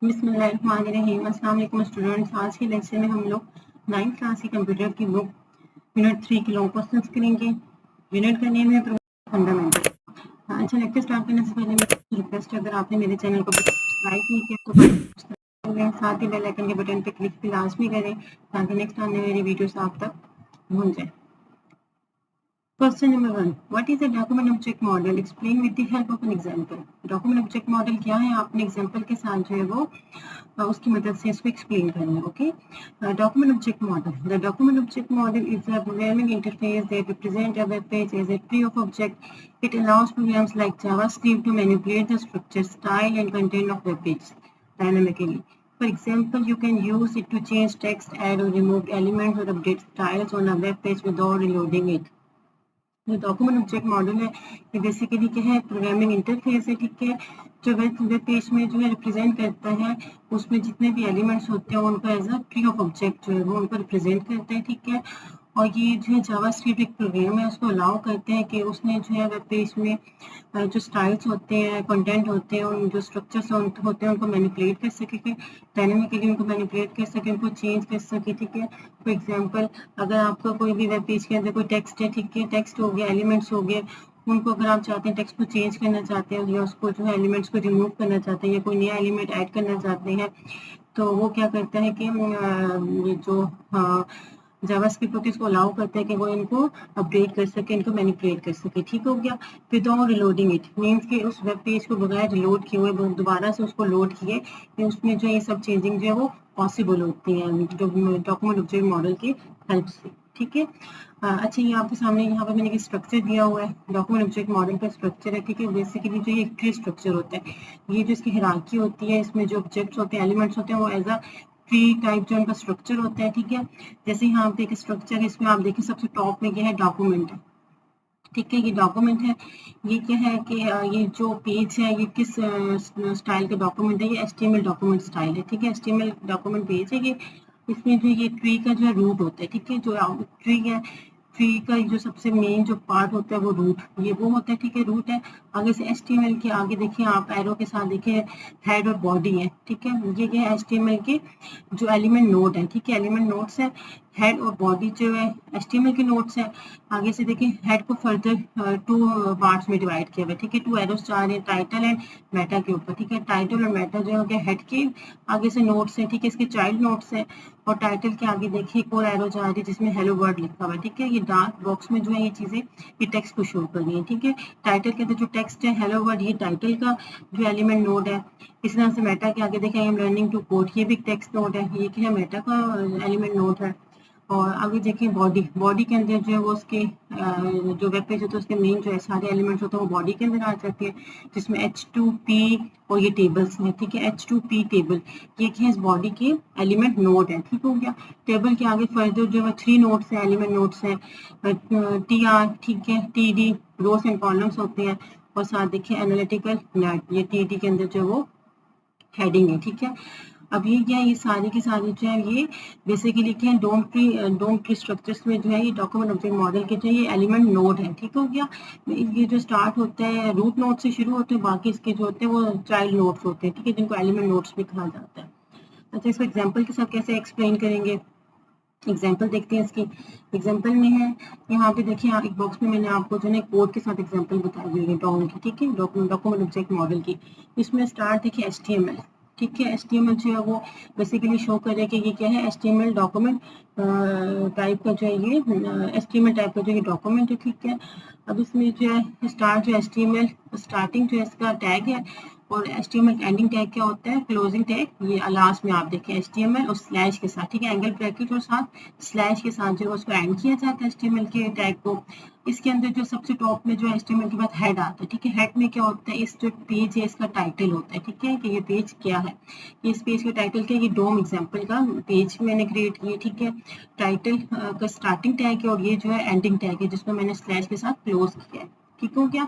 बिस्मिल्लाहिर्रहमानिर्रहीम। अस्सलाम वालेकुम स्टूडेंट्स। आज के लेक्चर में हम लोग 9th क्लास की कंप्यूटर की बुक यूनिट 3 के लॉन्ग क्वेश्चंस करेंगे। यूनिट का नेम है फंडामेंटल। अच्छा, लेक्चर स्टार्ट करने से पहले मेरी रिक्वेस्ट है, अगर आपने मेरे चैनल को सब्सक्राइब नहीं किया तो सब्सक्राइब करें, साथ ही बेल आइकन के बटन पर क्लिक भी लाजमी करें ताकि नेक्स्ट आने वाली वीडियोस आप तक पहुंच जाए। Question number 1, what is a document object model? Explain with the help of an example. Document object model क्या है, आपने एग्जांपल के साथ जो है वो उसकी मदद से इसको एक्सप्लेन करना है। Okay, document object model. The document object model is a programming interface that represent a web page as a tree of object. It allows programs like JavaScript to manipulate the structure, style and content of web pages dynamically. For example, you can use it to change text, add or remove elements, or update styles on a web page without reloading it. जो document object model है ये basically क्या है, programming interface है। ठीक है, जो web page में जो है रिप्रेजेंट करता है, उसमें जितने भी एलिमेंट्स होते हैं उनको as a tree of object जो है वो उनको रिप्रेजेंट करता है। ठीक है, और ये जो है जावास्क्रिप्ट एक प्रोग्राम है, उसको अलाउ करते हैं कि उसने जो है वेब पेज में जो स्टाइल्स होते हैं, कंटेंट होते हैं, उन जो स्ट्रक्चर्स होते हैं उनको मैनिपुलेट कर सके, डायनेमिकली उनको मैनिपुलेट कर सके, उनको चेंज कर सके। ठीक है, फॉर एग्जांपल अगर आपका कोई भी वेब पेज के अंदर कोई टेक्स्ट है, ठीक है, टेक्स्ट हो गया, एलिमेंट्स हो गए, उनको अगर आप चाहते हैं टेक्स्ट को चेंज करना चाहते हैं या उसको जो है एलिमेंट्स को रिमूव करना चाहते हैं या कोई नया एलिमेंट ऐड करना चाहते हैं, तो वो क्या करता है कि ये जो जावास्क्रिप्ट होती है इसको अलाउ करता है कि वो इनको अपडेट कर सके, इनको मैनिपुलेट कर सके। ठीक हो गया। विदाउट रिलोडिंग इट मीन्स कि उस वेब पेज को बगैर रिलोड किए हुए दोबारा से उसको लोड किए कि उसमें जो ये सब चेंजिंग जो है वो पॉसिबल होती है डॉक्यूमेंट ऑब्जेक्ट मॉडल की हेल्प से। ठीक है, अच्छा, ये आपके सामने यहाँ पे मैंने एक स्ट्रक्चर दिया हुआ है, डॉक्यूमेंट ऑब्जेक्ट मॉडल का स्ट्रक्चर है। ठीक है, बेसिकली जो ये एक ट्री स्ट्रक्चर होता है, ये जो इसकी हिरार्की होती है, इसमें जो ऑब्जेक्ट्स होते हैं, एलिमेंट्स होते हैं, वो एज अ ट्री टाइप जो इनका स्ट्रक्चर होता है। ठीक है, जैसे यहाँ पे एक स्ट्रक्चर है, इसमें आप देखिए सबसे टॉप में क्या है, डॉक्यूमेंट है। ठीक है, ये डॉक्यूमेंट है। ये क्या है कि ये जो पेज है ये किस स्टाइल का डॉक्यूमेंट है, ये HTML डॉक्यूमेंट स्टाइल है। ठीक है, HTML डॉक्यूमेंट पेज है ये। इसमें जो ये ट्री का जो है रूट होता है, ठीक है, जो ट्री है, ट्री का जो सबसे मेन जो पार्ट होता है वो रूट, ये वो होता है। ठीक है, रूट है। आगे से HTML के आगे देखिए आप एरो के साथ देखिए हेड और बॉडी है। ठीक है, ये है HTML के जो एलिमेंट नोड है। ठीक है, एलिमेंट नोड्स है, हेड और बॉडी जो है HTML के नोड्स है। आगे से देखिए हेड को फर्दर 2 पार्ट्स में डिवाइड किया हुआ है। ठीक है, 2 एरोस जा रहे हैं टाइटल एंड मेटा के ऊपर। ठीक है, टाइटल और मेटा जो है हेड के आगे से नोट्स है। ठीक है, इसके चाइल्ड नोट्स है। और टाइटल के आगे देखिए एक और एरो जा रही है जिसमें हेलो वर्ड लिखा हुआ है। ठीक है, ये डार्क बॉक्स में जो है ये चीजें ये टेक्स्ट को शो कर रही है। ठीक है, टाइटल के अंदर जो टेक्स्ट है हेलो वर्ड, ये टाइटल का जो एलिमेंट नोड है। इस तरह से मेटा के आगे देखिए I am learning to code, ये भी टेक्स्ट नोड है, ये क्या है, मेटा का एलिमेंट नोड है। और आगे देखिए बॉडी, बॉडी के अंदर जो है वो उसके जो वेब पेज होता है उसके मेन जो है सारे एलिमेंट्स होते हैं वो बॉडी के अंदर आ जाते हैं, जिसमें H2P और ये टेबल्स हैं। ठीक है, H2P टेबल ये क्या है, इस बॉडी के एलिमेंट नोड है। ठीक हो गया। टेबल के आगे फर्दर जो है 3 नोड्स हैं, एलिमेंट नोड्स हैं, TR, ठीक है, TD रोज एंड कॉलम्स होते हैं, और साथ देखिए एनालिटिकल नेट, ये TD के अंदर जो वो हेडिंग है। ठीक है, अब ये क्या है, ये सारी की सारी जो है ये बेसिकली क्या है, डोम ट्री स्ट्रक्चर्स में जो है ये डॉक्यूमेंट ऑब्जेक्ट मॉडल के जो ये एलिमेंट नोड है। ठीक हो गया। ये जो स्टार्ट होता है रूट नोड से शुरू होते हैं, बाकी इसके जो होते हैं वो चाइल्ड नोड्स होते हैं। ठीक है, जिनको एलिमेंट नोड्स भी कहा जाता है। अच्छा, इसको एग्जाम्पल के साथ कैसे एक्सप्लेन करेंगे, एग्जाम्पल देखते हैं इसकी। एग्जाम्पल में है यहाँ पे देखिए एक बॉक्स में मैंने आपको जो है कोड के साथ एग्जाम्पल बताई हुई है डॉम की। ठीक है, डॉक्यूमेंट ऑब्जेक्ट मॉडल की। इसमें स्टार्ट देखिए HTML। ठीक है, HTML जो है वो बेसिकली शो करे कि ये क्या है, HTML डॉक्यूमेंट टाइप का जो है ये HTML टाइप का जो ये डॉक्यूमेंट है। ठीक है, अब इसमें जो है स्टार्ट जो HTML स्टार्टिंग जो है इसका टैग है, और HTML एंडिंग टैग क्या होता है, क्लोजिंग टैग। ये लास्ट में आप देखिए HTML और स्लैश के साथ, ठीक है, एंगल ब्रैकेट और साथ स्लैश के साथ जो है उसको एंड किया जाता है HTML के टैग को। इसके अंदर जो सबसे टॉप में जो HTML के बाद हेड आता है। ठीक है, हेड में क्या होता है, इस जो पेज है इसका टाइटल होता है। ठीक है, कि ये पेज क्या है, इस पेज का टाइटल क्या है, ये डोम एग्जाम्पल का पेज मैंने क्रिएट किया। ठीक है, टाइटल का स्टार्टिंग टैग है और ये जो है एंडिंग टैग है जिसको मैंने स्लैश के साथ क्लोज किया है। ठीक हो गया,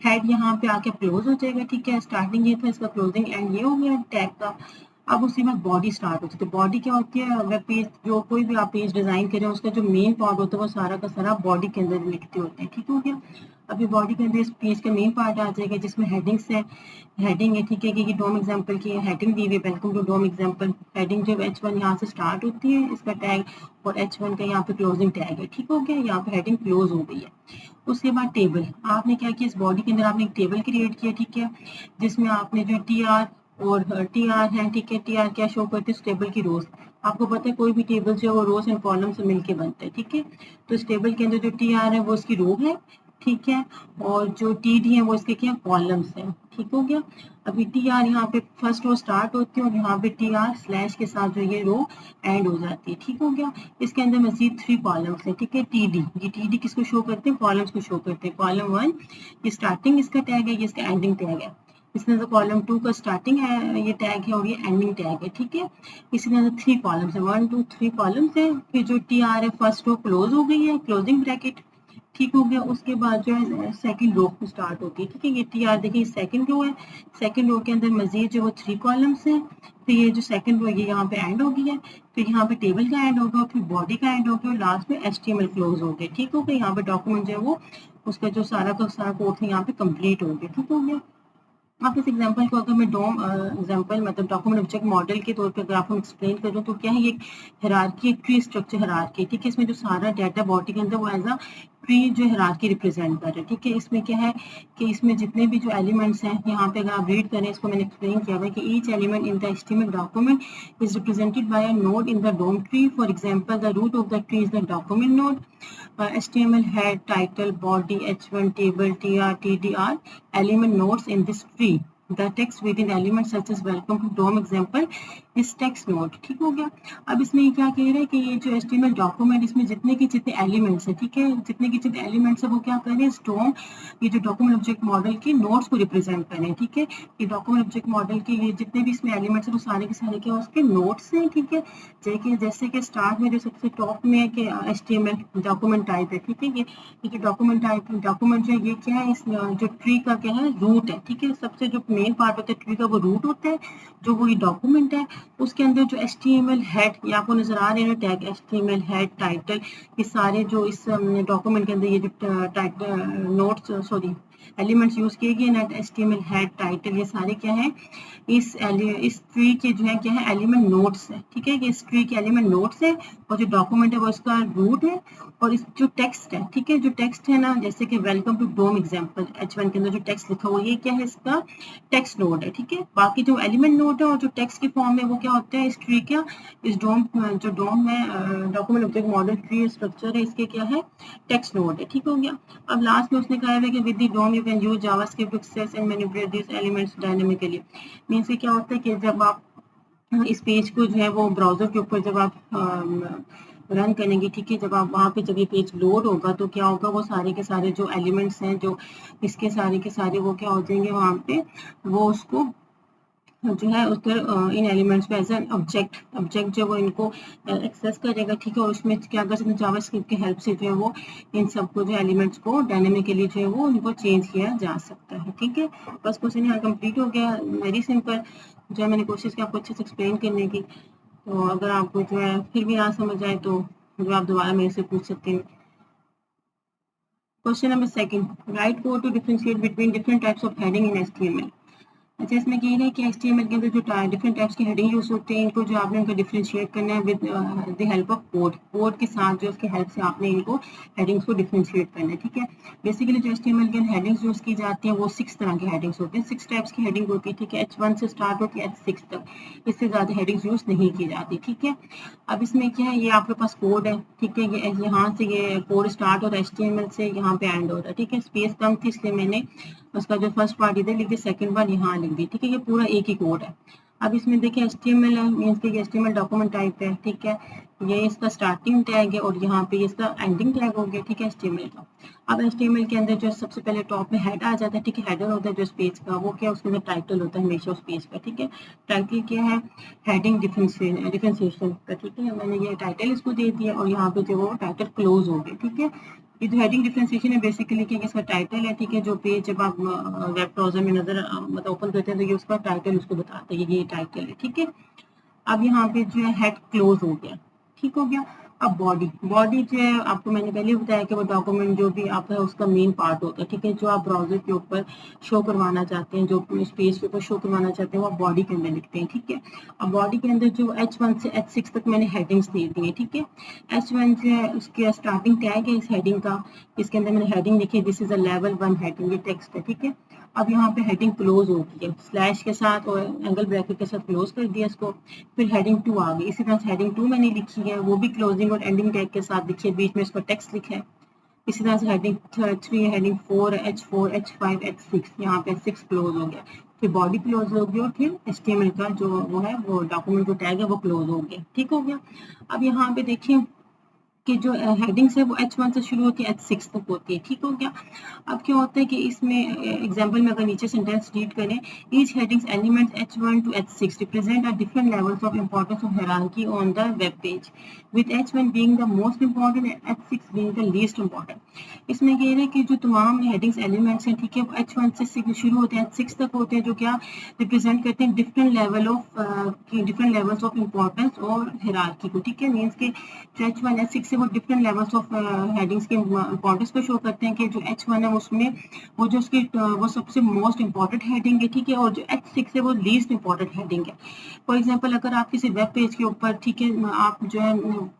हेड यहाँ पे आके क्लोज हो जाएगा। ठीक है, स्टार्टिंग ये था, इसका क्लोजिंग एंड ये हो गया टैग का। अब उसके बाद बॉडी स्टार्ट होती है। तो बॉडी क्या होती है, अगर पेज जो कोई भी आप पेज डिजाइन करें उसका जो मेन पार्ट होता है वो सारा का सारा बॉडी के अंदर लिखते होते हैं, ठीक हो गया। अभी बॉडी के अंदर इस पेज का मेन पार्ट आ जाएगा जिसमें हेडिंग्स है, हेडिंग है, ठीक है, कि डोम एग्जाम्पल की हेडिंग दी हुई है, welcome to DOM example. Heading जो H1 यहाँ से स्टार्ट होती है इसका टैग, और H1 का यहाँ पे क्लोजिंग टैग है, ठीक हो गया। यहाँ पे हेडिंग क्लोज हो गई है। उसके बाद टेबल, आपने क्या किया, इस बॉडी के अंदर आपने एक टेबल क्रिएट किया, ठीक है, जिसमें आपने जो TR और TR है, ठीक है, TR क्या शो करते हैं, टेबल की रोज। आपको पता है कोई भी टेबल जो है वो रोज एंड कॉलम से मिलके बनते हैं, ठीक है। तो इस टेबल के अंदर जो TR है वो इसकी रो है, ठीक है, और जो TD है वो इसके क्या कॉलम्स है, ठीक हो गया। अभी TR यहाँ पे फर्स्ट रो स्टार्ट होती है और यहाँ पे TR स्लैश के साथ जो ये रो एंड हो जाती है, ठीक हो गया। इसके अंदर मजीद 3 कॉलम्स है, ठीक है। TD, ये TD किसको शो करते हैं, कॉलम्स को शो करते हैं। कॉलम 1 ये स्टार्टिंग इसका टैग है, ये इसका एंडिंग टैग है। इसमें से कॉलम 2 का स्टार्टिंग है ये टैग है और ये एंडिंग टैग है, ठीक है। इसके अंदर 3 कॉलम्स है, 1 2 3 कॉलम्स है। फिर जो TR है फर्स्ट रो क्लोज हो गई है, क्लोजिंग ब्रैकेट, ठीक हो गया। उसके बाद जो है सेकंड रो स्टार्ट होती है, ठीक है। ये TR देखिए सेकंड रो है, सेकंड रो के अंदर मजीद जो वो 3 कॉलम्स हैं। फिर ये जो सेकंड रो ये यहाँ पे एंड हो गई है, फिर यहाँ पे टेबल का एंड होगा, फिर बॉडी का एंड होगा और लास्ट में HTML क्लोज हो गया, ठीक हो गया। यहाँ पे डॉक्यूमेंट जो है वो उसका जो सारा का सारा कोर्स यहाँ पे कंप्लीट हो गया, ठीक हो गया। आप इस एग्जांपल को अगर मैं डोम एग्जांपल मतलब डॉक्यूमेंट ऑब्जेक्ट मॉडल के तौर पे अगर आपको एक्सप्लेन करूँ तो क्या है, ये हायरार्की, ट्री स्ट्रक्चर हायरार्की, ठीक है। इसमें जो सारा डाटा बॉडी के अंदर वो एज अ ट्री जो हायरार्की रिप्रेजेंट कर रहा है, ठीक है। इसमें क्या है कि इसमें जितने भी जो एलिमेंट्स हैं यहाँ पे अगर आप रीड करें, इसको मैंने एक्सप्लेन किया हुआ है कि each element in the HTML document is represented by a node in the DOM tree. For example the root of the tree is the document node. HTML head, title, body, H1, table, TR, TD are element nodes in this tree. The text within elements such as welcome to DOM example is text node, ठीक हो गया। अब इसमें ये क्या कह रहा है कि ये जो HTML डॉक्यूमेंट इसमें जितने के जितने एलिमेंट्स हैं, ठीक है, जितने के जितने एलिमेंट्स हैं वो क्या कर रहे हैं, DOM ये जो डॉक्यूमेंट ऑब्जेक्ट मॉडल के नोड्स को रिप्रेजेंट कर रहे हैं, ठीक है। ये डॉक्यूमेंट ऑब्जेक्ट मॉडल के ये जितने भी इसमें एलिमेंट्स हैं वो सारे के सारे क्या उसके नोड्स हैं, ठीक है। जैसे कि स्टार्ट में जो सबसे टॉप में है कि HTML डॉक्यूमेंट टाइप है, ठीक है। ये जो डॉक्यूमेंट टाइप डॉक्यूमेंट जो ये क्या है, इस जो ट्री का क्या है, रूट है, ठीक है। सबसे जो मेन पार्ट होता है ट्री का वो रूट होता है, जो वो ये डॉक्यूमेंट है। उसके अंदर जो HTML हेड, ये आपको नजर आ रहे हैं टैग, HTML हेड, टाइटल, ये सारे जो इस डॉक्यूमेंट के अंदर ये जो title notes sorry elements use किए गए ना, HTML हेड, टाइटल, ये सारे क्या है इस ट्री के जो है क्या है एलिमेंट नोड्स है, ठीक है। इस ट्री के एलिमेंट नोड्स है और जो डॉक्यूमेंट है वो इसका रूट है। और इस जो टेक्स्ट है, ठीक है, जो टेक्स्ट है ना, जैसे कि welcome to dome example H1 के अंदर जो टेक्स्ट लिखा हुआ है ये क्या है, इसका टेक्स्ट नोड है, ठीक है। बाकी जो एलिमेंट नोड है और जो टेक्स्ट की फॉर्म है वो क्या होता है, इस ट्री का, इस डोम जो डोम है document object model tree structure है, इसके क्या है टेक्स्ट नोड है, ठीक हो गया। अब लास्ट में उसने कहा है कि with the DOM you can use JavaScript to access and manipulate this elements dynamically. Means क्या होता है कि जब आप इस पेज को जो है वो ब्राउजर के ऊपर जब आप रन करेंगे, ठीक है, जब आप वहाँ पे जब ये पेज लोड होगा तो क्या होगा, वो सारे के सारे जो एलिमेंट्स हैं जो इसके सारे के सारे वो क्या हो जाएंगे वहाँ पे, वो उसको जो है उधर इन एलिमेंट्स पे एज एन ऑब्जेक्ट जो वो इनको एक्सेस करेगा, ठीक है। और उसमें क्या कर सकते हैं, जावास्क्रिप्ट की हेल्प से जो है वो इन सबको जो एलिमेंट्स को डायनेमिकली जो है वो उनको चेंज किया जा सकता है, ठीक है। बस क्वेश्चन यहाँ कंप्लीट हो गया, वेरी सिंपल। जो है मैंने कोशिश की आपको अच्छे से एक्सप्लेन करने की। तो अगर आपको जो है फिर भी ना समझ आए तो जो आप दोबारा मेरे से पूछ सकते हैं। Question number second, write code to differentiate between different types of heading in HTML। अच्छा, इसमें कह रहे हैं कि HTML के अंदर जो डिफरेंट टाइप्स के हेडिंग यूज होते हैं, इनको जो आपने उनका डिफरेंशिएट करना है with the help of code के साथ जो उसकी हेल्प से आपने इनको हेडिंग्स को डिफरेंशिएट करना है, ठीक है। बेसिकली जो HTML के हेडिंग्स यूज की जाती हैं वो 6 तरह की हेडिंग्स होती हैं, 6 टाइप्स की हेडिंग होती है, ठीक है। H1 से स्टार्ट होती है H6 तक, इससे ज्यादा हेडिंग्स यूज नहीं की जाती, ठीक है। अब इसमें क्या है, ये आपके पास कोड है, ठीक है, ये यहाँ से ये कोड स्टार्ट हो रहा है HTML से, यहाँ पे एंड हो रहा है, ठीक है। स्पेस कम थी इसलिए मैंने उसका जो फर्स्ट पार्ट इधर लिख दी, सेकंड पार्ट यहाँ लिख दी, ठीक है। ये पूरा एक ही कोड है। अब इसमें देखिए HTML है, मीन्स कि HTML डॉक्यूमेंट टाइप है, ठीक है। ये इसका स्टार्टिंग टैग है और यहाँ पे इसका एंडिंग टैग हो गया, ठीक है, HTML का। अब HTML के अंदर जो सबसे पहले टॉप में हेड आ जाता है, ठीक है, हेडर होता है जो पेज का, वो क्या उसके अंदर टाइटल होता है हमेशा उस पेज का, ठीक है। टाइटल क्या है, हेडिंग डिफरेंशिएशन का, ठीक है। मैंने ये टाइटल इसको दे दिया और यहाँ पे जो वो टाइटल क्लोज हो गया, ठीक है। ये जो हेडिंग डिफरेंशिएशन है बेसिकली कि इसका टाइटल है, ठीक है, जो पेज जब आप वेब ब्राउजर में नजर मतलब ओपन करते हैं तो ये उसका टाइटल उसको बताता है, ये टाइटल है, ठीक है। अब यहाँ पे जो है हेड क्लोज हो गया, ठीक हो गया। अब बॉडी जो है आपको मैंने पहले बताया कि वो डॉक्यूमेंट जो भी आपका उसका मेन पार्ट होता है, ठीक है, जो आप ब्राउजर के ऊपर शो करवाना चाहते हैं, जो पेज के ऊपर शो करवाना चाहते हैं वो आप बॉडी के अंदर लिखते हैं, ठीक है। अब बॉडी के अंदर जो H1 से H6 तक मैंने हेडिंग्स दे दी है, ठीक है। H1 जो है उसके स्टार्टिंग टैग है इस हेडिंग का, इसके अंदर मैंने हेडिंग लिखी है, this is a level 1 heading, ये टेक्स्ट है, ठीक है। अब यहाँ पे हेडिंग क्लोज होगी है स्लैश के साथ और एंगल ब्रैकेट के साथ क्लोज कर दिया इसको। फिर हेडिंग 2 आ गई, इसी तरह से हेडिंग 2 मैंने लिखी है, वो भी क्लोजिंग और एंडिंग टैग के साथ लिखी है, बीच में इसको टेक्स्ट लिखा है। इसी तरह से heading 3, heading 4, H4, H5, H6, यहाँ पे H6 क्लोज हो गया। फिर बॉडी क्लोज हो गया और फिर HTML का जो वो है वो डॉक्यूमेंट जो टैग है वो क्लोज हो गया, ठीक हो गया। अब यहाँ पे देखिए कि जो हेडिंग्स है वो H1 से शुरू होती है H6 तक होती है, ठीक हो गया। अब क्या होता है कि इसमें एग्जांपल में अगर नीचे सेंटेंस रीड करें, each headings elements H1 to H6 represent a different levels of importance of hierarchy on the web page, with H1 being the most important and H6 being the least important. इसमें कह रहे हैं कि जो तमाम headings elements हैं, ठीक है, वो H1 से शुरू होते हैं H6 तक होते हैं, जो क्या रिप्रेजेंट करते हैं डिफरेंट लेवल्स ऑफ इंपॉर्टेंस और हायरार्की को, ठीक है। मींस के जो H1 H6 से वो डिफरेंट लेवल्स ऑफ हेडिंग्स के इंपॉर्टेंस को शो करते हैं कि जो H1 है उसमें वो जो उसकी वो सबसे मोस्ट इंपॉर्टेंट हेडिंग है, ठीक है, और जो H6 है वो लीस्ट इंपॉर्टेंट हेडिंग है। फॉर एग्जांपल अगर आप किसी वेब पेज के ऊपर, ठीक है, आप जो है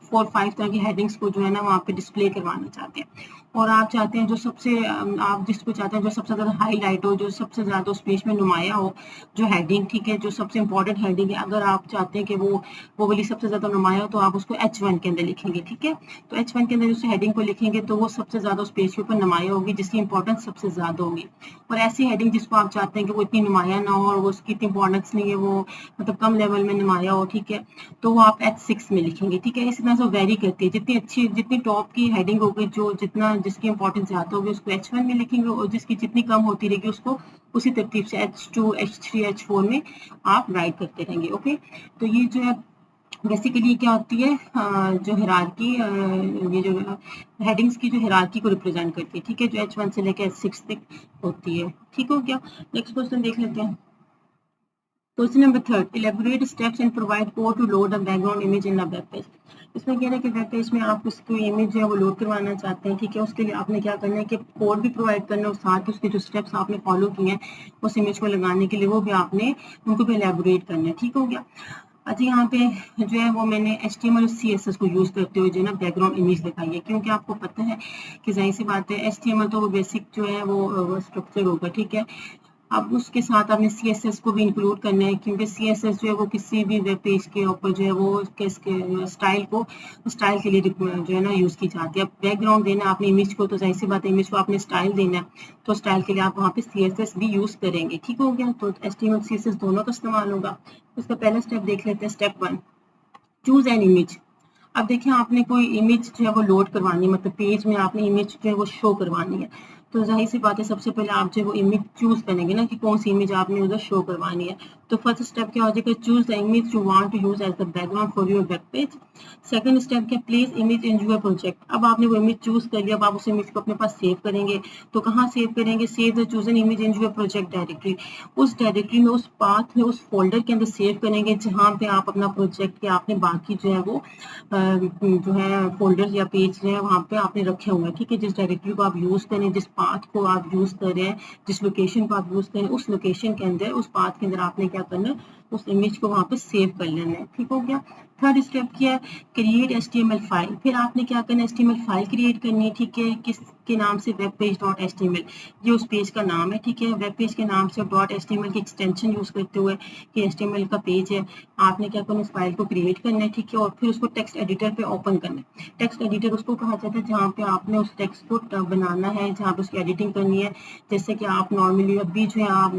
4-5 तरह की हेडिंग्स को जो है ना वहाँ पे डिस्प्ले करवाना चाहते हैं और आप चाहते हैं जो सबसे आप जिसको चाहते हैं जो सबसे ज़्यादा हाईलाइट हो, जो सबसे ज़्यादा उस पेज में नुमाया हो जो हेडिंग, ठीक है, जो सबसे इंपॉर्टेंट हेडिंग है, अगर आप चाहते हैं कि वो वाली सबसे ज़्यादा नुमाया हो तो आप उसको H1 के अंदर लिखेंगे, ठीक है। तो H1 के अंदर उस हेडिंग को लिखेंगे तो वो सबसे ज़्यादा उस पेज के ऊपर नुमाया होगी, जिसकी इंपॉर्टेंस सबसे ज़्यादा होगी। और ऐसी हेडिंग जिसको आप चाहते हैं कि वो इतनी नुमाया ना हो और वो उसकी इतनी इंपॉर्टेंस नहीं है, वो मतलब कम लेवल में नुमाया हो, ठीक है, तो वो आप H6 में लिखेंगे, ठीक है। इस तरह से वेरी करती है, जितनी अच्छी जितनी टॉप की हेडिंग होगी, जो जितना जिसकी इंपॉर्टेंस ज़्यादा होगी उसको H1 में लिखेंगे और जिसकी जितनी कम होती रहेगी उसको उसी तरतीब से H2, H3, H4 में आप राइट करते रहेंगे, ओके। तो ये जो है बेसिकली क्या होती है, जो हायरार्की, ये जो हेडिंग्स की जो हायरार्की को रिप्रेजेंट करती है, ठीक है, जो H1 से लेकर H6 तक होती है, ठीक हो गया। नेक्स्ट क्वेश्चन देख लेते हैं। Question number 3, elaborate steps and provide code to load a background image in a web page. इसमें कह रहे हैं कि वेब पेज में आप उसकी इमेज जो है वो लोड करवाना चाहते हैं, ठीक है। उसके लिए आपने क्या करना है कि कोड भी प्रोवाइड करना है और साथ ही उसके जो स्टेप्स आपने फॉलो किए हैं उस इमेज को लगाने के लिए वो भी आपने उनको भी इलेबोरेट करना है, ठीक हो गया। अच्छा, यहाँ पे जो है वो मैंने HTML और CSS को यूज़ करते हुए जो है ना बैकग्राउंड इमेज लगाई है, क्योंकि आपको पता है कि जाहिर सी बात है HTML तो वो बेसिक जो है वो स्ट्रक्चर होगा, ठीक है। अब उसके साथ आपने CSS को भी इंक्लूड करना है, क्योंकि CSS जो है वो किसी भी वेब पेज के ऊपर जो है वो इसके स्टाइल के लिए जो है ना यूज़ की जाती है। अब बैकग्राउंड देना आपने इमेज को, तो जाहिर सी बात है इमेज को आपने स्टाइल देना है, तो स्टाइल के लिए आप वहाँ पे CSS भी यूज़ करेंगे, ठीक हो गया। तो HTML CSS दोनों का इस्तेमाल होगा। इसका पहला स्टेप देख लेते हैं, स्टेप 1, चूज एन इमेज। अब देखिए आपने कोई इमेज जो है वो लोड करवानी है, मतलब पेज में आपने इमेज जो है वो शो करवानी है, तो जाहिर सी बात है सबसे पहले आप जो है वो इमेज चूज करेंगे ना कि कौन सी इमेज आपने उधर शो करवानी है। तो फर्स्ट स्टेप क्या हो जाएगा, choose the image you want to use as the background for your web page. Second step क्या, place image in your project. अब आपने वो इमेज चूज कर लिया, अब आप उस इमेज को अपने पास सेव करेंगे, तो कहाँ सेव करेंगे, save the chosen image in your project directory. उस डायरेक्टरी में, उस पाथ में, उस फोल्डर के अंदर सेव करेंगे जहाँ पे आप अपना प्रोजेक्ट या आपने बाकी जो है वो जो है फोल्डर या पेज जो है वहाँ पे आपने रखे हुए हैं, ठीक है। जिस डायरेक्टरी को आप यूज़ करें, जिस पाथ को आप यूज़ कर रहे हैं, जिस लोकेशन को आप यूज़ करें, उस लोकेशन के अंदर, उस पाथ के अंदर आपने क्या करना है, उस इमेज को वहाँ पे सेव कर लेना है, ठीक हो गया। थर्ड स्टेप क्या है, क्रिएट HTML फाइल। फिर आपने क्या करना है, HTML फाइल क्रिएट करनी है, ठीक है, किसके नाम से, वेब पेज डॉट HTML, ये उस पेज का नाम है, ठीक है। वेब पेज के नाम से डॉट HTML की एक्सटेंशन यूज़ करते हुए कि HTML का पेज है, आपने क्या करना है, उस फाइल को क्रिएट करना है, ठीक है, और फिर उसको टेक्स्ट एडिटर पे ओपन करना है। टेक्स्ट एडिटर उसको कहा जाता है जहाँ पे आपने उस टेक्स्ट को बनाना है, जहाँ पे उसकी एडिटिंग करनी है। जैसे कि आप नॉर्मली अभी जो है आप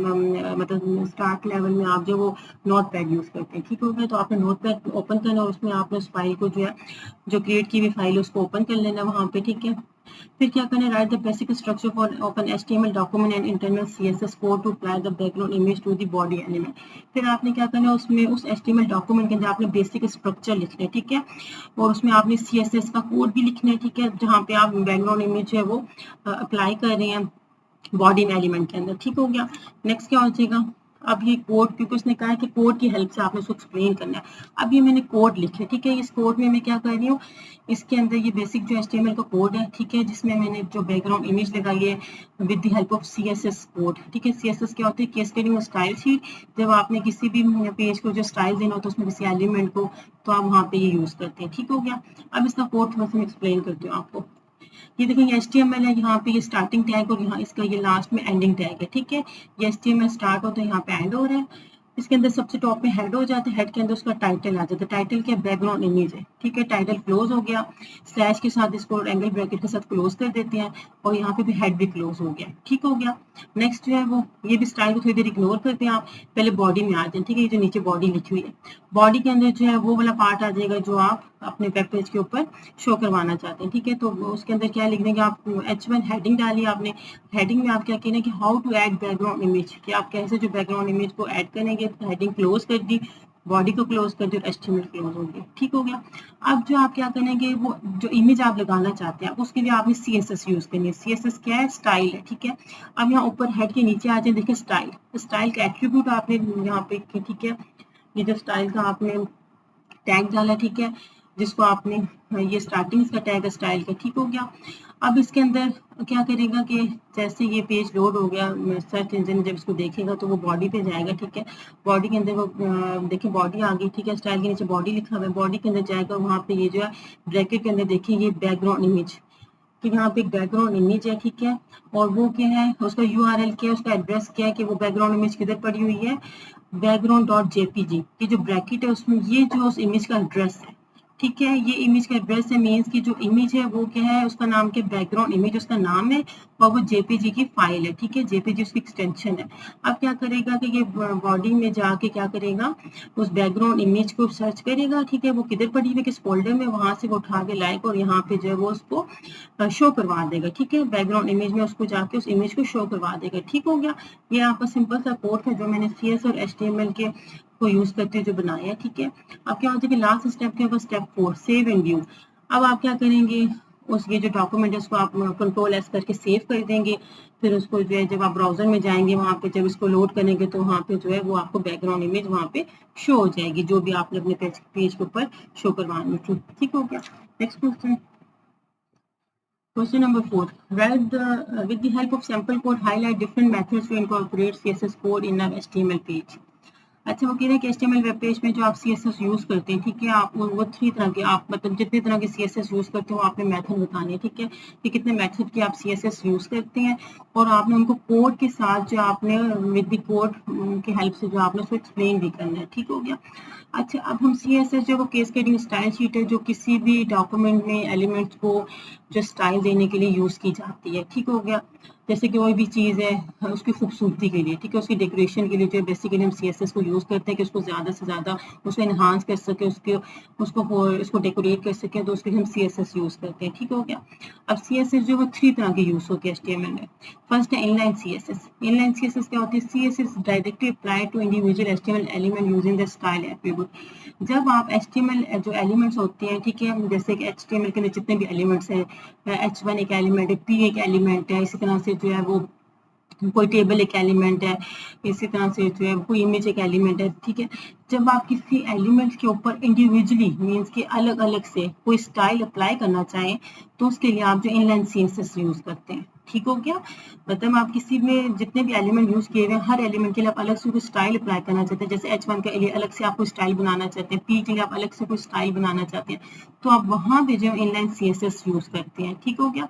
मतलब स्टार्ट लेवल में आप जो वो नोट पैड यूज़ करते हैं, ठीक हो गया। तो आपने नोट पैड ओपन करना और उसमें आपने उस फाइल को जो है जो क्रिएट की हुई फाइल है उसको ओपन कर लेना वहाँ पे, ठीक है। फिर क्या करना है, write the basic structure for open HTML document and internal CSS code to apply the background image to the body element. फिर आपने क्या करना है, उसमें उस HTML डॉक्यूमेंट के अंदर आपने बेसिक स्ट्रक्चर लिखना है, ठीक है, और उसमें आपने CSS का कोड भी लिखना है, ठीक है, जहाँ पे आप बैकग्राउंड इमेज है वो अप्लाई कर रहे हैं बॉडी एलिमेंट के अंदर, ठीक हो गया। नेक्स्ट क्या हो जाएगा, अब ये कोड, क्योंकि उसने कहा है कि कोड की हेल्प से आपने उसको एक्सप्लेन करना है। अब ये मैंने कोड लिखे, ठीक है। इस कोड में मैं क्या कर रही हूँ, इसके अंदर ये बेसिक जो HTML का कोड है, ठीक है, जिसमें मैंने जो बैकग्राउंड इमेज लगाई है with the help of CSS code, ठीक है। CSS क्या होती है, कैस्केडिंग स्टाइल शीट। जब आपने किसी भी पेज को जो स्टाइल देना होता है उसमें किसी एलिमेंट को, तो आप वहाँ पे ये यूज करते हैं, ठीक हो गया। अब इसका कोड थोड़ा सा मैं एक्सप्लेन करती हूँ आपको। ये देखिए ये HTML है, यहाँ पे ये स्टार्टिंग टैग और यहाँ इसका ये लास्ट में एंडिंग टैग है, ठीक है। ये HTML स्टार्ट होता है, यहाँ पे एंड हो रहा है। इसके अंदर सबसे टॉप में हेड हो जाता है, हेड के अंदर उसका टाइटल आ जाता है। टाइटल क्या, बैकग्राउंड इमेज है, ठीक है। टाइटल क्लोज हो गया, स्लैश के साथ इसको एंगल ब्रैकेट के साथ क्लोज कर देते हैं, और यहाँ पे भी हेड भी क्लोज हो गया, ठीक हो गया। नेक्स्ट जो है वो, ये भी स्टाइल को थोड़ी देर इग्नोर करते हैं आप, पहले बॉडी में आ जाए, ठीक है। ये जो नीचे बॉडी लिखी हुई है, बॉडी के अंदर जो है वो वाला पार्ट आ जाएगा जो आप अपने वेब पेज के ऊपर शो करवाना चाहते हैं, ठीक है। तो उसके अंदर क्या लिख देंगे आप, H1 हेडिंग डाली आपने। हेडिंग में आप क्या कहेंगे कि how to add background image, कि आप कैसे जो बैकग्राउंड इमेज को ऐड करेंगे। हेडिंग क्लोज कर दी, बॉडी को क्लोज कर दी और HTML क्लोज हो गया, ठीक हो गया। अब जो आप क्या करेंगे, वो जो इमेज आप लगाना चाहते हैं उसके लिए आपने CSS यूज करनी है। CSS क्या है, स्टाइल है, ठीक है। अब यहाँ ऊपर हेड के नीचे आ जाए, देखिए स्टाइल, स्टाइल का एट्रीब्यूट आपने यहाँ पे, ठीक है। ये जो स्टाइल का आपने टैग डाला, ठीक है, जिसको आपने, ये स्टार्टिंग इसका टैग है स्टाइल का, ठीक हो गया। अब इसके अंदर क्या करेगा कि जैसे ये पेज लोड हो गया, सर्च इंजन जब इसको देखेगा तो वो बॉडी पे जाएगा, ठीक है। बॉडी के अंदर वो देखिए बॉडी आ गई, ठीक है। स्टाइल के नीचे बॉडी लिखा हुआ है, बॉडी के अंदर जाएगा, वहाँ पे ये जो है ब्रैकेट के अंदर देखिए ये बैकग्राउंड इमेज, तो यहाँ पे एक बैकग्राउंड इमेज है, ठीक है। और वो क्या है, उसका URL क्या है, उसका एड्रेस क्या है, कि वो बैकग्राउंड इमेज किधर पड़ी हुई है, background.jpg। ये जो ब्रैकेट है उसमें ये जो उस इमेज का एड्रेस है, ठीक है। ये इमेज का एड्रेस है, मीन्स की जो इमेज है वो क्या है, उसका नाम क्या, बैकग्राउंड इमेज उसका नाम है, और वो JPG की फाइल है, ठीक है। JPG उसकी एक्सटेंशन है। अब क्या करेगा कि ये बॉडी में जाके क्या करेगा, उस बैकग्राउंड इमेज को सर्च करेगा, ठीक है। वो किधर पड़ी हुई, किस फोल्डर में, वहां से वो उठा के लाएगा और यहाँ पे जो है वो उसको शो करवा देगा, ठीक है। बैकग्राउंड इमेज में उसको जाके उस इमेज को शो करवा देगा, ठीक हो गया। ये आपका सिंपल सा कोड है जो मैंने CS और HTML के को यूज करते हुए जो बनाया है, ठीक है। अब क्या होता है कि लास्ट स्टेप क्या होगा, स्टेप 4, सेव एंड व्यू। अब आप क्या करेंगे, उस ये जो डॉक्यूमेंट है उसको आप Ctrl+S करके सेव कर देंगे। फिर उसको जो है जब आप ब्राउजर में जाएंगे वहां पे जब इसको लोड करेंगे तो वहां पे जो है वो आपको बैकग्राउंड इमेज वहां पे शो हो जाएगी, जो भी आपने अपने पेज के ऊपर शो करवानी थी, ठीक हो गया। Next question, Question number 4. With the help of sample code, highlight different methods to incorporate CSS code in a HTML page. अच्छा, वो कह रहे हैं कि HTML वेब पेज में जो आप CSS यूज करते हैं, ठीक है, आप वो 3 तरह के, आप मतलब जितने तरह के CSS यूज करते हो आपने मेथड बताने हैं, ठीक है, कि कितने मेथड के आप CSS यूज करते हैं, और आपने उनको कोड के साथ जो आपने विद द कोड की हेल्प से जो आपने उसको एक्सप्लेन भी करना है, ठीक हो गया। अच्छा, अब हम CSS जो वो कैस्केडिंग स्टाइल शीट है जो किसी भी डॉक्यूमेंट में एलिमेंट्स को जो स्टाइल देने के लिए यूज की जाती है, ठीक हो गया। जैसे कि कोई भी चीज़ है उसकी खूबसूरती के लिए, ठीक है, उसकी डेकोरेशन के लिए जो बेसिकली हम CSS को यूज़ करते हैं कि उसको ज़्यादा से ज़्यादा उसको इन्हांस कर सके, उसको डेकोरेट कर सके, तो उसके लिए हम CSS यूज़ करते हैं, ठीक हो गया। अब CSS जो वो 3 तरह के यूज़ होते हैं HTML में। फर्स्ट है इनलाइन CSS। इनलाइन CSS क्या होती है, CSS directly apply to individual HTML element using the style attribute. जब आप HTML जो एलिमेंट्स होते हैं, ठीक है, जैसे कि HTML के अंदर जितने भी एलिमेंट्स हैं, H1 एक एलिमेंट है, P एक एलिमेंट है, इसी तरह से जो है वो कोई टेबल एक एलिमेंट है, इसी तरह से जो है कोई इमेज एक एलिमेंट है, ठीक है। जब आप किसी एलिमेंट के ऊपर इंडिविजुअली मीन्स कि अलग अलग से कोई स्टाइल अप्लाई करना चाहें तो उसके लिए आप जो इनलाइन CSS यूज करते हैं, ठीक हो गया। मतलब आप किसी में जितने भी एलिमेंट यूज किए हुए हर एलिमेंट के लिए आप अलग से कोई स्टाइल अप्लाई करना चाहते हैं, जैसे H1 के लिए अलग से आप कोई स्टाइल बनाना चाहते हैं, P के लिए आप अलग से कोई स्टाइल बनाना चाहते हैं, तो आप वहां पे जो इनलाइन CSS यूज करते हैं, ठीक हो गया।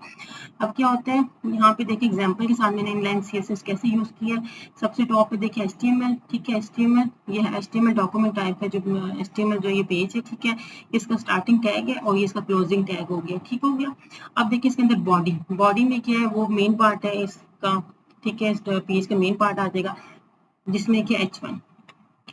अब क्या होता है, यहाँ पे देखिए एग्जांपल के साथ मैंने इनलाइन CSS कैसे यूज किया। सबसे टॉप पे देखिए HTML, ठीक है, HTML ये है HTML डॉक्यूमेंट टाइप है, जो HTML जो ये पेज है, ठीक है, इसका स्टार्टिंग टैग है और ये इसका क्लोजिंग टैग हो गया, ठीक हो गया। अब देखिए इसके अंदर बॉडी में क्या है, वो मेन पार्ट है इसका, ठीक है, इस पेज का मेन पार्ट आ जाएगा जिसमें कि H1।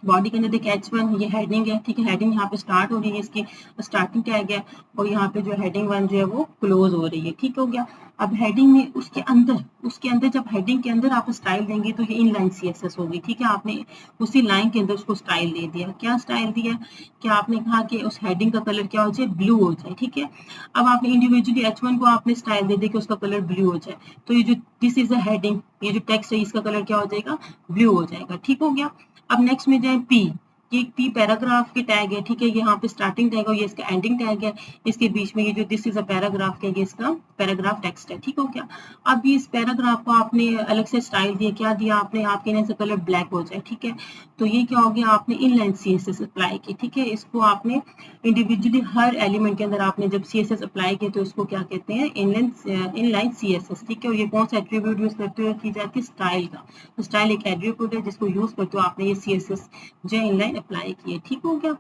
बॉडी के अंदर देखिए H1 ये हेडिंग है, ठीक है, हेडिंग यहाँ पे स्टार्ट हो रही है, इसकी स्टार्टिंग टैग है, और यहाँ पे जो हेडिंग 1 जो है वो क्लोज हो रही है, ठीक हो गया। अब हेडिंग में उसके अंदर जब हेडिंग के अंदर आप स्टाइल देंगे तो ये इनलाइन सीएसएस होगी, ठीक है। आपने उसी लाइन के अंदर उसको स्टाइल दे दिया। क्या स्टाइल दिया कि आपने कहा कि उस हेडिंग का कलर क्या हो जाए, ब्लू हो जाए, ठीक है। अब आपने इंडिविजुअली H1 को आपने स्टाइल दे दिया कि उसका कलर ब्लू हो जाए, तो ये जो दिस इज अ हेडिंग, ये जो टेक्स्ट है इसका कलर क्या हो जाएगा, ब्लू हो जाएगा, ठीक हो गया। अब नेक्स्ट में जाए पी, ये एक पी पैराग्राफ की टैग है, ठीक है। यहाँ पे स्टार्टिंग टैग है, ये इसका एंडिंग टैग है, इसके बीच में ये जो दिस इज अ पैराग्राफ का, ये इसका पैराग्राफ टेक्स्ट है, ठीक हो गया। अब ये इस पैराग्राफ को आपने अलग से स्टाइल दिया, क्या दिया आपने, आपके यहाँ से कलर ब्लैक हो जाए, ठीक है। तो ये क्या हो गया, आपने इनलाइन सीएसएस अप्लाई की, ठीक है। इसको आपने इंडिविजुअली हर एलिमेंट के अंदर आपने जब सीएसएस अप्लाई किया तो इसको क्या कहते हैं, इनलाइन सीएसएस, ठीक है। और ये कौन सा एट्रीब्यूट यूज करते हुए की जाती है, स्टाइल का। तो स्टाइल एक एट्रीब्यूट है जिसको यूज करते हुए आपने ये सीएसएस जो इनलाइन अप्लाई किए, ठीक हो गया।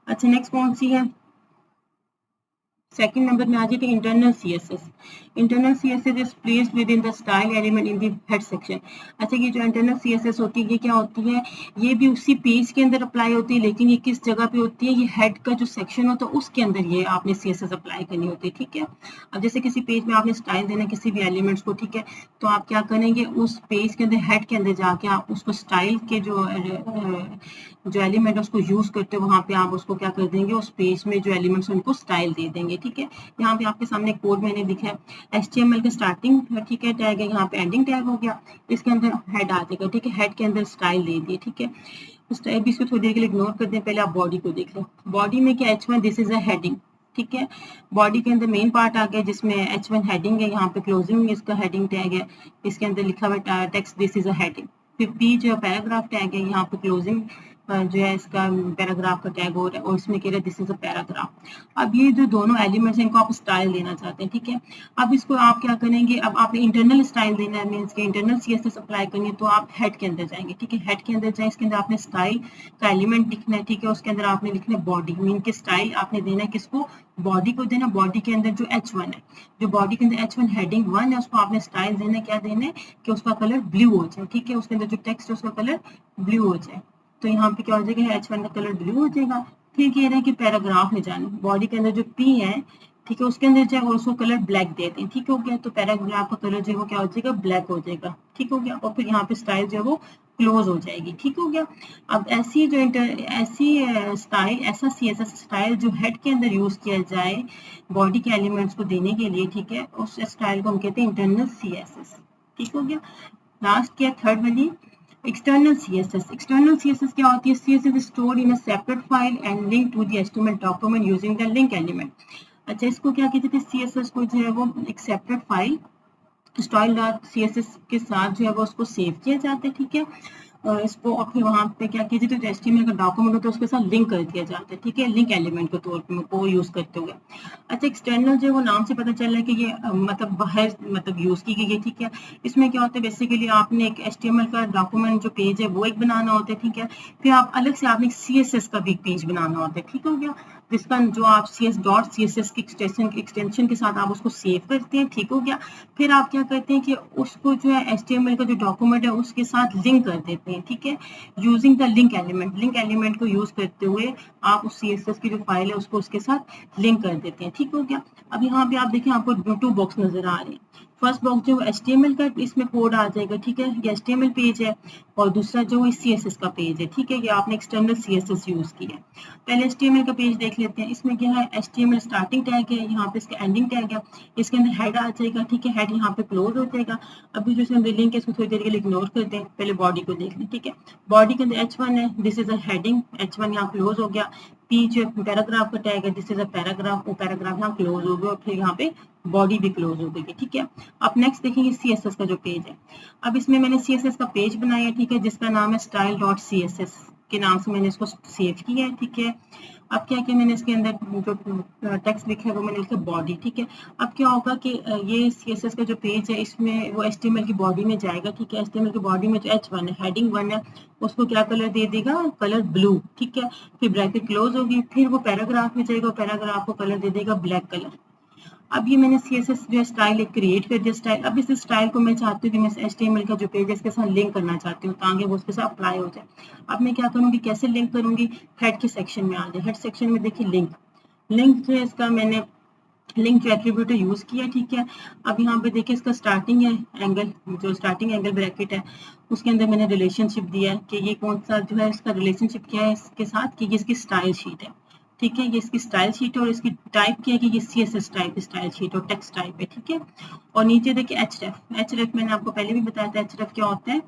अच्छा नेक्स्ट कौन सी है, सेकंड नंबर में आ जाती है internal CSS. Internal CSS is placed with in the style element in the head section. अच्छा ये जो इंटरनल सीएसएस होती है ये क्या होती है, ये भी उसी पेज के अंदर अप्लाई होती है, लेकिन ये किस जगह पे होती है, ये हेड का जो सेक्शन होता है उसके अंदर ये आपने सीएसएस अप्लाई करनी होती है, ठीक है। अब जैसे किसी पेज में आपने स्टाइल देना किसी भी एलिमेंट्स को, ठीक है, तो आप क्या करेंगे, उस पेज के अंदर हेड के अंदर जाके आप उसको स्टाइल के जो एलिमेंट है उसको यूज करते हैं, वहां पे आप उसको क्या कर देंगे, उस पेज में जो एलिमेंट्स उनको स्टाइल दे देंगे, ठीक है। यहाँ पे आपके सामने कोड मैंने दिखा है, HTML का स्टार्टिंग, ठीक है, टैग है, यहाँ पे एंडिंग टैग हो गया, इसके अंदर हेड आ जाएगा, ठीक है। हेड के अंदर स्टाइल दे दिए, ठीक है। उस टाइप इसको थोड़ी देर के लिए इग्नोर कर दें, पहले आप बॉडी को देख लें। बॉडी में क्या H1 this is a heading, ठीक है। बॉडी के अंदर मेन पार्ट आ गया जिसमें H1 हेडिंग है, यहाँ पे क्लोजिंग में इसका हेडिंग टैग है, इसके अंदर लिखा हुआ text this is a heading. फिर P जो पैराग्राफ टैग है, यहाँ पे क्लोजिंग जो है इसका पैराग्राफ का टैग हो रहा है और इसमें कह रहा है दिस इज अ पैराग्राफ। अब ये जो दोनों एलिमेंट्स हैं इनको आप स्टाइल देना चाहते हैं, ठीक है। अब इसको आप क्या करेंगे, अब आपने इंटरनल स्टाइल देना है, मीन्स के इंटरनल सीएसएस अप्लाई करनी है, तो आप हेड के अंदर जाएंगे, ठीक है। हेड के अंदर जाए, इसके अंदर आपने स्टाइल का एलिमेंट लिखना है, ठीक है। उसके अंदर आपने लिखना है बॉडी, मीन के स्टाइल आपने देना है किसको, बॉडी को देना। बॉडी के अंदर जो H1 है, जो बॉडी के अंदर H1 हेडिंग 1 है, उसको आपने स्टाइल देना है, क्या देना है कि उसका कलर ब्लू हो जाए, ठीक है। उसके अंदर जो टेक्स्ट है उसका कलर ब्लू हो जाए, तो यहाँ पे क्या हो जाएगा, H1 का कलर ब्लू हो जाएगा। फिर कह रहे हैं कि पैराग्राफ में जाना, बॉडी के अंदर जो P है, ठीक है, उसके अंदर जो है उसको कलर ब्लैक देते हैं, ठीक हो गया। तो पैराग्राफ का कलर जो है वो क्या हो जाएगा, ब्लैक हो जाएगा, ठीक हो गया। और फिर यहाँ पे स्टाइल जो है वो क्लोज हो जाएगी, ठीक हो गया। अब ऐसी स्टाइल, ऐसा सीएसएस स्टाइल जो हेड के अंदर यूज किया जाए बॉडी के एलिमेंट्स को देने के लिए, ठीक है, उस स्टाइल को हम कहते हैं इंटरनल सीएसएस, ठीक हो गया। लास्ट क्या, थर्ड वाली एक्सटर्नल सीएसएस। एक्सटर्नल सीएसएस क्या होती है, CSS stored in a separate file and link to the HTML document using the link element. अच्छा इसको क्या कहते थे, सीएसएस को जो है वो एक separate file style dot CSS के साथ जो है वो उसको सेव किया जाता है, ठीक है। इसको और फिर वहां पे क्या कीजिए, तो एचटीएमएल का डॉक्यूमेंट होता है उसके साथ लिंक कर दिया जाता है, ठीक है, लिंक एलिमेंट के तौर पे को यूज करते हुए। अच्छा एक्सटर्नल जो है वो नाम से पता चल रहा है कि ये मतलब बाहर मतलब यूज की गई है, ठीक है। इसमें क्या होता है, बेसिकली आपने एक एचटीएमएल का डॉक्यूमेंट जो पेज है वो एक बनाना होता है, ठीक है। फिर आप अलग से आपने सीएसएस का भी पेज बनाना होता है, ठीक हो गया, जिसका जो आप CS.CSS की एक्सटेंशन के साथ आप उसको सेव करते हैं, ठीक हो गया। फिर आप क्या करते हैं कि उसको जो है HTML का जो डॉक्यूमेंट है उसके साथ लिंक कर देते हैं, ठीक है, using the link element. Link element को यूज करते हुए आप उस CSS की जो फाइल है उसको उसके साथ लिंक कर देते हैं, ठीक हो गया। अब यहाँ पे आप देखें आपको 2 बॉक्स नजर आ रहे हैं। फर्स्ट बॉक्स जो HTML का इसमें कोड आ जाएगा, ठीक है, ये HTML पेज है, और दूसरा जो है CSS का पेज है, ठीक है, ये आपने एक्सटर्नल CSS यूज किया है। पहले HTML का पेज देख लेते हैं। इसमें क्या है, HTML स्टार्टिंग टैग है, यहाँ पे इसका एंडिंग टैग है, इसके अंदर हेड आ जाएगा, ठीक है, हेड यहाँ पे क्लोज हो जाएगा। अभी जो इसमें लिंक है इसको थोड़ी देर के लिए इग्नोर कर दें, पहले बॉडी को देख लें, ठीक है। बॉडी के अंदर H1 है, this is a heading, H1 यहाँ क्लोज हो गया। P जो पैराग्राफ का टैग है, दिस इज अ पैराग्राफ, वो पैराग्राफ यहाँ क्लोज हो गया, और फिर यहाँ पे बॉडी भी क्लोज हो गई, ठीक है। अब नेक्स्ट देखेंगे CSS का जो पेज है। अब इसमें मैंने CSS का पेज बनाया है, ठीक है, जिसका नाम है style.css के नाम से मैंने इसको सेव किया है, ठीक है। अब क्या किया मैंने, इसके अंदर जो टेक्स्ट लिखा है वो मैंने लिखा बॉडी, ठीक है। अब क्या होगा कि ये CSS का जो पेज है इसमें वो HTML की बॉडी में जाएगा, ठीक है। HTML की बॉडी में जो H1 है, हेडिंग 1 है, उसको क्या कलर दे देगा, कलर ब्लू, ठीक है। फिर ब्रैकेट क्लोज होगी, फिर वो पैराग्राफ में जाएगा, पैराग्राफ को कलर दे देगा ब्लैक कलर। अब ये मैंने CSS जो है स्टाइल एक क्रिएट कर दिया स्टाइल। अब इस स्टाइल को मैं चाहती हूँ कि मैं HTML का जो पेज है इसके साथ लिंक करना चाहती हूँ ताकि वो उसके साथ अप्लाई हो जाए। अब मैं क्या करूँगी, कैसे लिंक करूँगी, हेड के सेक्शन में आ जाए। हेड सेक्शन में देखिए लिंक जो है इसका मैंने लिंक जो एट्रीब्यूट यूज किया, ठीक है। अब यहाँ पे देखिए इसका स्टार्टिंग है एंगल, जो स्टार्टिंग एंगल ब्रैकेट है उसके अंदर मैंने रिलेशनशिप दिया है कि ये कौन सा जो है इसका रिलेशनशिप क्या है इसके साथ, कि ये इसकी स्टाइल शीट है, ठीक है। ये इसकी स्टाइल शीट है और इसकी टाइप क्या है कि ये CSS टाइप स्टाइल शीट और टेक्स्ट टाइप है, ठीक है। और नीचे देखिए एचरेफ मैंने आपको पहले भी बताया था, एचरेफ क्या होता है,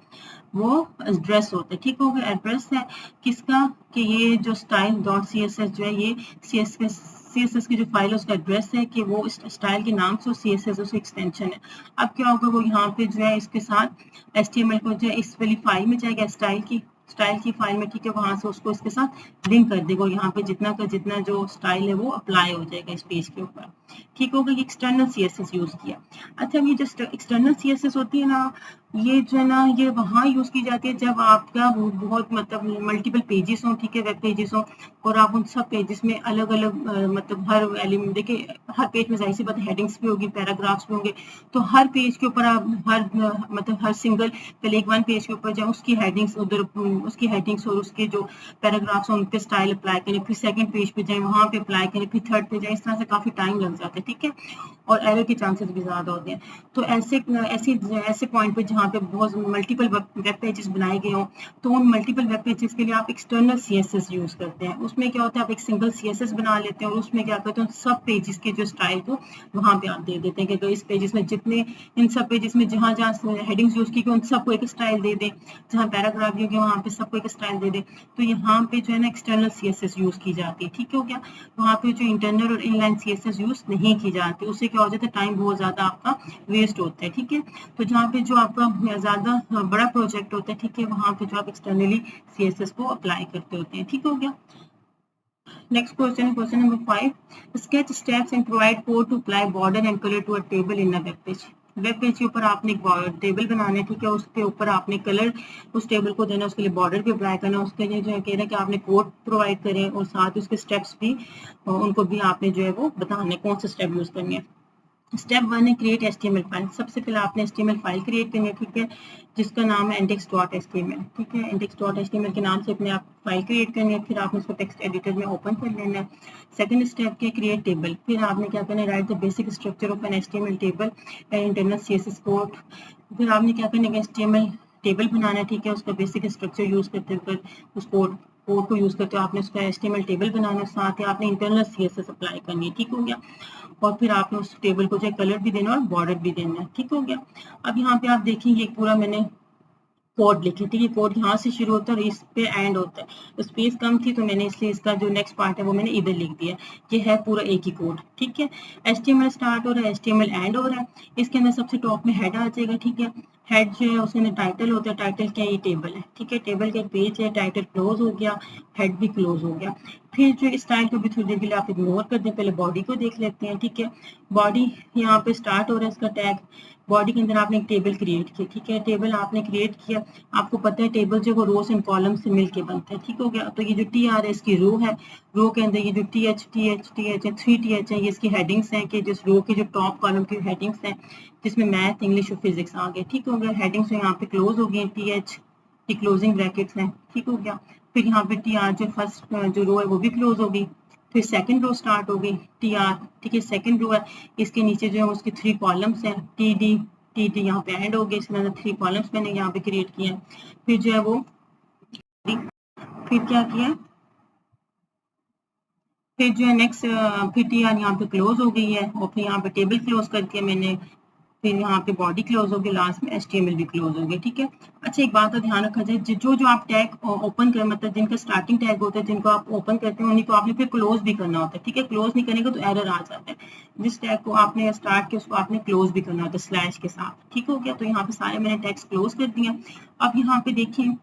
वो एड्रेस होता है, ठीक हो गया। एड्रेस है किसका, कि ये जो स्टाइल डॉट CSS जो है ये CSS की जो फाइल है उसका एड्रेस है, कि वो स्टाइल के नाम से CSS उसकी एक्सटेंशन है। अब क्या होगा, वो यहाँ पे जो है इसके साथ HTML को जो है इस वाली फाइल में जाएगा, स्टाइल की फाइल में, ठीक है। वहां से उसको इसके साथ लिंक कर देगा, यहाँ पे जितना का जितना जो स्टाइल है वो अप्लाई हो जाएगा इस पेज के ऊपर, ठीक होगा। ये एक्सटर्नल CSS यूज किया। अच्छा, ये जो एक्सटर्नल CSS होती है ना, ये जो है ना ये वहाँ यूज की जाती है जब आपका बहुत मतलब मल्टीपल पेजेस हों, ठीक है, वेब पेजेस हों, और आप उन सब पेजेस में अलग अलग मतलब हर एलिमेंट देखिए, हर पेज में जाहिर सी बात हेडिंग्स भी होगी, पैराग्राफ्स भी होंगे, तो हर पेज के ऊपर आप मतलब हर सिंगल पहले एक वन पेज के ऊपर जाए, उसकी हेडिंग्स उधर उसकी हेडिंग्स और उसके जो पैराग्राफ्स हैं उन पे स्टाइल अप्लाई करें, फिर सेकंड पेज पे जाए वहाँ पे अप्लाई करें, फिर थर्ड पे जाए, इस तरह से काफी टाइम लग जाता है, ठीक है, और एरर के चांसेस भी ज्यादा होते हैं। तो ऐसे पॉइंट पे जहाँ पे बहुत मल्टीपल वेब पेजेस बनाए गए हों, तो उन मल्टीपल वेब पेजेस के लिए आप एक्सटर्नल CSS यूज करते हैं। उसमें क्या होता है, आप एक सिंगल CSS बना लेते हैं और उसमें क्या करते हैं, सब पेजेस के जो स्टाइल को वहां पे आप दे देते हैं कि तो इस पेजेस में जितने इन सब पेजेस में जहाँ जहाँ हेडिंग्स यूज की उन सबको एक स्टाइल दे दें, जहाँ पैराग्राफ यूज वहाँ पे सबको एक स्टाइल दे दें। तो यहाँ पे जो है ना एक्सटर्नल CSS यूज की जाती है, ठीक हो गया। वहाँ पे जो इंटरनल और इनलाइन CSS यूज नहीं की जाती, उससे क्या हो जाता है, टाइम बहुत ज्यादा आपका वेस्ट होता है, ठीक है। तो जहाँ पे जो आपका ज्यादा बड़ा प्रोजेक्ट होता है, ठीक है, वहाँ पे जो आप एक्सटर्नली CSS को अप्लाई करते होते हैं, ठीक हो गया। नेक्स्ट क्वेश्चन है question number 5, sketch steps and provide code to apply border and colour to a table in a web page. Web page के ऊपर आपने एक टेबल बनाना है, ठीक है, उसके ऊपर आपने कलर उस टेबल को देना, उसके लिए बॉर्डर भी अप्लाई करना, उसके लिए जो है कह रहा है कि आपने कोड प्रोवाइड करें और साथ उसके स्टेप्स भी उनको भी आपने जो है वो बताने कौन से स्टेप यूज करने हैं। स्टेप 1 है क्रिएट HTML फाइल। सबसे पहले आपने HTML फाइल क्रिएट करनी है, ठीक है, जिसका नाम है index.html, ठीक है। index.html के नाम से अपने आप फाइल क्रिएट करनी है, फिर आपने उसको टेक्स्ट एडिटर में ओपन कर लेना है। सेकंड स्टेप के क्रिएट टेबल, फिर आपने क्या करना है, write the basic structure of an HTML table and internal CSS code. फिर आपने क्या करना है, HTML टेबल बनाना है, ठीक है, उसका बेसिक स्ट्रक्चर यूज करते हुए उस कोड को यूज करते हो आपने उसका HTML टेबल बनाना है, साथ ही आपने इंटरनल CSS अप्लाई करनी है, ठीक हो गया। और फिर आपने उस टेबल को जो कलर भी देना और बॉर्डर भी देना है, ठीक हो गया। अब यहाँ पे आप देखेंगे पूरा मैंने कोड लिखे, ठीक है, कोड यहाँ से शुरू होता है और इस पे एंड होता है। स्पेस कम थी तो मैंने इसलिए इसका जो नेक्स्ट पार्ट है वो मैंने इधर लिख दिया। ये है पूरा एक ही कोड, ठीक है। HTML स्टार्ट हो रहा है, HTML एंड हो रहा है। इसके अंदर सबसे टॉप में हेड आ जाएगा, ठीक है। हेड जो है उसके अंदर टाइटल होता है, टाइटल क्या है, ये टेबल है, ठीक है, टेबल का एक पेज है, टाइटल क्लोज हो गया, हेड भी क्लोज हो गया। फिर जो स्टाइल को भी थोड़ी देर के लिए आप इग्नोर कर दें, पहले बॉडी को देख लेते हैं, ठीक है। बॉडी यहाँ पे स्टार्ट हो रहा है इसका टैग, बॉडी के अंदर आपने एक टेबल क्रिएट की, ठीक है, टेबल आपने क्रिएट किया। आपको पता है टेबल जो वो रोज एंड कॉलम से मिलके बनता है, ठीक हो गया। तो ये जो TR है इसकी रो है, रो के अंदर ये जो TH है, 3TH है, ये इसकी हेडिंग्स हैं, कि जिस रो की जो टॉप कॉलम की हेडिंग्स हैं जिसमें मैथ, इंग्लिश और फिजिक्स आ गए, ठीक हो गया। हेडिंग्स यहाँ पे क्लोज हो गई, TH की क्लोजिंग ब्रैकेट्स हैं, ठीक हो गया। फिर यहाँ पे TR जो फर्स्ट जो रो है वो भी क्लोज हो गई। फिर सेकंड रो स्टार्ट हो गई, TR, ठीक है, सेकंड रो है, इसके नीचे जो है उसके 3 कॉलम्स हैं, TD यहाँ पे एंड हो गए, इसके अंदर 3 कॉलम्स मैंने यहाँ पे क्रिएट किए हैं। फिर जो है वो फिर क्या किया, फिर जो है नेक्स्ट फिर TR यहाँ पे क्लोज हो गई है और फिर यहाँ पे टेबल क्लोज कर दिया मैंने। फिर यहाँ पे बॉडी क्लोज हो गई, लास्ट में HTML भी क्लोज हो गई, ठीक है। अच्छा, एक बात का ध्यान रखा जाए, जो आप टैग ओपन कर मतलब जिनका स्टार्टिंग टैग होता है, जिनको आप ओपन करते हैं उन्हीं को आपने फिर क्लोज भी करना होता है, ठीक है। क्लोज नहीं करेंगे तो एरर आ जाता है। जिस टैग को आपने स्टार्ट किया उसको आपने क्लोज भी करना होता है स्लैश के साथ, ठीक हो गया। तो यहाँ पे सारे मैंने टैग्स क्लोज कर दिए। अब यहाँ पे देखिए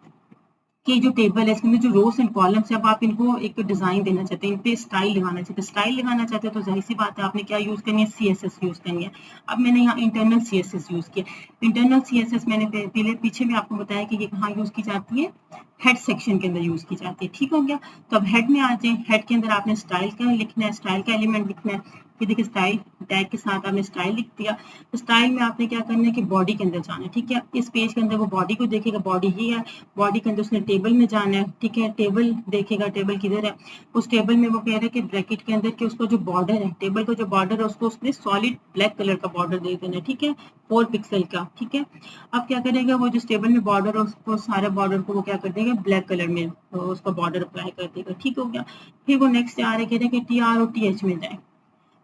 कि जो टेबल है इसके अंदर जो रोज एंड कॉलम्स है, अब आप इनको एक डिजाइन देना चाहते हैं, इन पे स्टाइल लगाना चाहते हैं, स्टाइल लगाना चाहते हैं तो जाहिर सी बात है आपने क्या यूज करनी है, CSS यूज करनी है। अब मैंने यहाँ इंटरनल CSS यूज किया। इंटरनल CSS मैंने पहले पीछे भी आपको बताया कि ये कहाँ यूज की जाती है, हेड सेक्शन के अंदर यूज की जाती है। ठीक हो गया। तो अब हेड में आ जाए। हेड के अंदर आपने स्टाइल का लिखना है, स्टाइल का एलिमेंट लिखना है। फिर देखिए स्टाइल टैग के साथ आपने स्टाइल लिख दिया। तो स्टाइल में आपने क्या करना है कि बॉडी के अंदर जाना है। ठीक है, इस पेज के अंदर वो बॉडी को देखेगा, बॉडी ही है। बॉडी के अंदर उसने टेबल में जाना है। ठीक है, टेबल देखेगा, टेबल किधर है। उस टेबल में वो कह रहा है कि ब्रैकेट के अंदर कि उसका जो बॉर्डर है, टेबल का जो बॉर्डर है उसको उसने सॉलिड ब्लैक कलर का बॉर्डर दे देना है। ठीक है, 4 पिक्सल का। ठीक है, अब क्या करेगा वो जिस टेबल में बॉर्डर है उसको सारे बॉर्डर को वो क्या कर देगा ब्लैक कलर में, तो उसका बॉर्डर अप्लाई कर देगा। ठीक हो गया। फिर वो नेक्स्ट आ रहे कह रहे हैं कि TR और TH में जाए।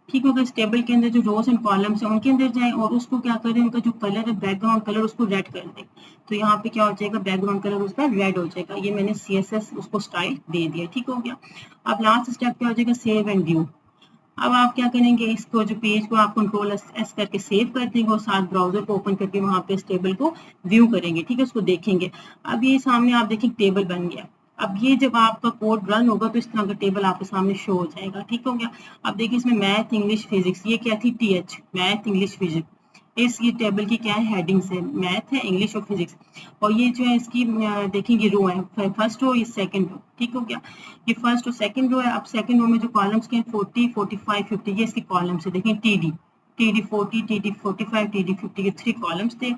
ठीक होगा, इस टेबल के अंदर जो रोज एंड कॉलम्स है उनके अंदर जाए और उसको क्या करें, उनका जो कलर है बैकग्राउंड कलर उसको रेड कर दें। तो यहाँ पे क्या हो जाएगा, बैकग्राउंड कलर उसका रेड हो जाएगा। ये मैंने CSS उसको स्टाइल दे दिया। ठीक हो गया। अब लास्ट स्टेप क्या हो जाएगा, सेव एंड व्यू। अब आप क्या करेंगे, इसको जो पेज को आप कंट्रोल S करके सेव कर देंगे और साथ ब्राउजर को ओपन करके वहां पे इस टेबल को व्यू करेंगे। ठीक है, उसको देखेंगे। अब ये सामने आप देखें टेबल बन गया। अब ये जब आपका कोड रन होगा तो इस तरह का टेबल आपके सामने शो हो जाएगा। ठीक हो गया। अब देखिए इसमें मैथ इंग्लिश फिजिक्स, ये क्या थी TH, मैथ इंग्लिश फिजिक्स। इस ये टेबल की क्या है, हेडिंग्स है, मैथ है, इंग्लिश और फिजिक्स। और ये जो है इसकी देखेंगे रो है, फर्स्ट रो, ये सेकंड रो। ठीक हो गया, ये फर्स्ट और सेकंड रो है। अब सेकंड रो में जो कॉलम्स के हैं 40, 45, 50, ये इसके कॉलम्स है। देखें TD 40, TD 45, TD 50 के 3 कॉलम्स थे।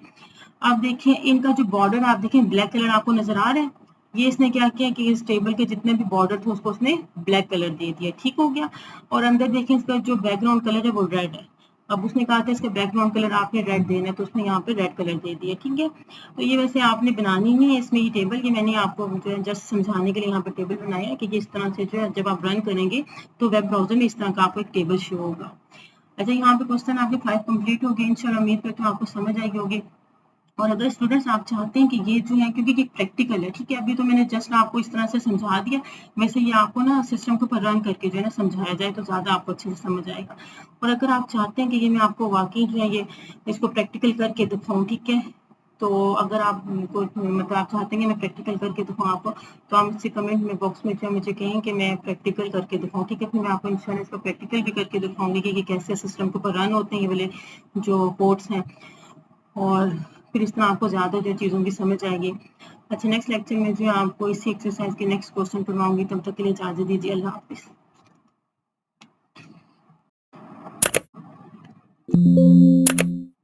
अब देखिए इनका जो बॉर्डर आप देखें ब्लैक कलर आपको नजर आ रहा है। ये इसने क्या किया कि इस टेबल के जितने भी बॉर्डर थे उसको उसने ब्लैक कलर दे दिया। ठीक हो गया। और अंदर देखें इसका जो बैकग्राउंड कलर है वो रेड है। अब उसने कहा था इसका बैकग्राउंड कलर आपने रेड देना है तो उसने यहाँ पे रेड कलर दे दिया। ठीक है, तो ये वैसे आपने बनानी नहीं है इसमें ये टेबल, ये मैंने आपको जो है जस्ट समझाने के लिए यहाँ पे टेबल बनाया है कि इस तरह से जो है जब आप रन करेंगे तो वेब ब्राउजर में इस तरह का आपको एक टेबल शो होगा। अच्छा, यहाँ पे क्वेश्चन आपके 5 कंप्लीट हो गए। इंशाल्लाह उम्मीद करती हूँ आपको समझ आई होगी। और अगर स्टूडेंट्स आप चाहते हैं कि ये जो है, क्योंकि ये प्रैक्टिकल है, ठीक है, अभी तो मैंने जस्ट आपको इस तरह से समझा दिया, वैसे ये आपको ना सिस्टम के ऊपर रन करके जो है ना समझाया जाए तो ज़्यादा आपको अच्छे से समझ आएगा। और अगर आप चाहते हैं कि ये मैं आपको वाकई जो है ये इसको प्रैक्टिकल करके दिखाऊँ, ठीक है, तो अगर आप को मतलब आप चाहते हैं कि मैं प्रैक्टिकल करके दिखाऊँ आपको, तो आप मुझसे कमेंट में बॉक्स में जो मुझे कहें कि मैं प्रैक्टिकल करके दिखाऊँ। ठीक है, फिर मैं आपको इंशाल्लाह इसका प्रैक्टिकल भी करके दिखाऊंगी कि ये कैसे सिस्टम के ऊपर रन होते हैं ये वाले जो कोड्स हैं, और फिर इस तरह आपको ज़्यादा जो चीज़ों की समझ आएगी। अच्छा, नेक्स्ट लेक्चर में जो है आपको इसी एक्सरसाइज के नेक्स्ट क्वेश्चन करवाऊंगी। तब तक के लिए इजाज़त दीजिए। अल्लाह हाफिज़।